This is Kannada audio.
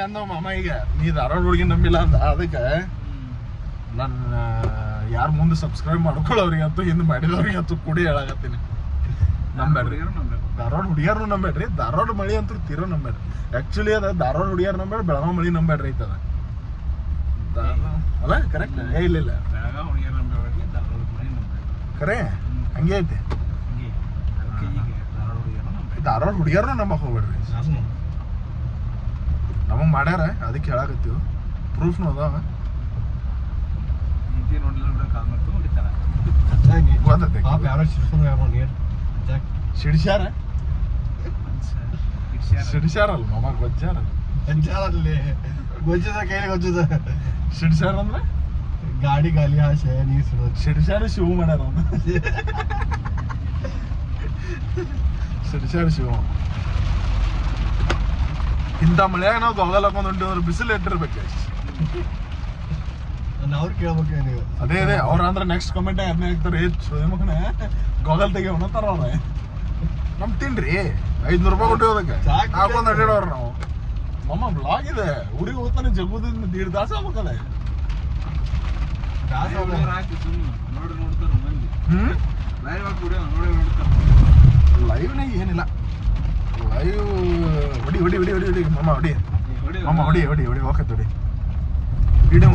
ಅಂದ ಮಾಮ ಈಗ ನೀ ಧಾರವಾಡ ಹುಡುಗಿ ನಂಬಿಲ್ಲ ಅಂದ ಅದಕ್ಕೆ ನನ್ನ ಯಾರು ಮುಂದೆ ಸಬ್ಸ್ಕ್ರೈಬ್ ಮಾಡ್ಕೊಳ್ಳೋರಿಗೆ ಅಂತೂ ಹಿಂದೆ ಮಾಡಿದವ್ರಿಗೆ ಅಂತೂ ಕೂಡಿ ಹೇಳಾಕತ್ತೀನಿ. ನಂಬೇಡ್ರಿ, ಧಾರವಾಡ ಹುಡುಗಿಯಾರು ನಂಬೇಡ್ರಿ, ಧಾರವಾಡ ಮಳಿ ಅಂತೂ ತೀರೋ ನಂಬೇಡ್ರಿ. ಆಕ್ಚುಲಿ ಅದ ಧಾರವಾಡ ಹುಡುಗಿಯಾರು ನಂಬೇಡ್ರಿ, ಬೆಳಗಾವ್ ಮಳಿ ನಂಬೇಡ್ರಿ ಐತದ ಅಲ್ಲ ಕರೆಕ್ಟ್. ಇಲ್ಲ ಖರೆ ಹಂಗೆ ಐತಿ. ಧಾರವಾಡ ಹುಡುಗಿಯಾರನು ನಂಬಕ್ ಹೋಗ್ಬೇಡ್ರಿ, ನಮಗ್ ಮಾಡ್ಯಾರ ಅದಕ್ಕೆ ಹೇಳಾಕತ್ತೀವಿ. ಪ್ರೂಫ್ನು ಅದಾವ. ಸಿಡಿಸ್ಯಾರ ಸಿಡಿಸ್ಯಾರಲ್ಲ ಮಾಮ, ಗೊಜ್ಜಾರ ಗೊಜ್ಜದ ಕೈಲಿ ಗೊಜ್ಜದ ಸಿಡಿಸ್ಯಾರ ಅಂದ್ರೆ ಗಾಡಿ ಗಾಲಿ ಆಸೆ ನೀರು ಸಿಡೋದು. ಸಿಡಿಸ್ಯಾರ ಶಿವ ಮಾಡ್ಯಾರ ಸಿಡಿಸ್ಯಾರ ಶಿವ. ಇಂಥ ಮಳೆಯಾಗ ನಾವು ಗೊಗಲ್ ಹಾಕೊಂಡ್ ಹೊಂಟಿದ್ರೆ ಬಿಸಿಲು ಇಟ್ಟಿರ್ಬೇಕು. ಅವ್ರು ಕೇಳ್ಬೇಕು ನೀವು. ಅದೇ ಅವ್ರ ಅಂದ್ರೆ ನೆಕ್ಸ್ಟ್ ಕಮೆಂಟ್ ಅದನ್ನೇ ಹಾಕ್ತಾರೆ, ಮಗನೇ ಗೊಗಲ್ ತೆಗಿಯೋಣ ತರ ಅವ್ರ ನಮ್ ತಿನ್ರಿ 500 ರೂಪಾಯಿ ಕೊಟ್ಟು ಅದಕ್ಕೆ ಹಾಕೊಂಡ್ ಅಡ್ಡಾಡವ್ರ ನಾವು. ಮಮ್ಮ ಬ್ಲಾಗ್ ಇದೆ, ಊರಿಗೆ ಹೋಗ್ತಾನೆ ಜಗ್ಗುದಿಂದ 1.5 ತಾಸು ಆಗ್ಬೇಕಲ್ಲ. ಲೈವ್ನಾಗ ಏನಿಲ್ಲ, ಲೈವ್ ಹೊಡಿ ಹೊಡಿ ಹೊಡಿ ಹೊಡಿ ಹೊಡಿ ಮಮ್ಮ ಹೊಡಿ ಮಮ್ಮ ಹೊಡಿ ಹೊಡಿ ಹೊಡಿ ಹೋಗತ್ತೆ ಹೊಡಿ ವಿಡಿಯೋ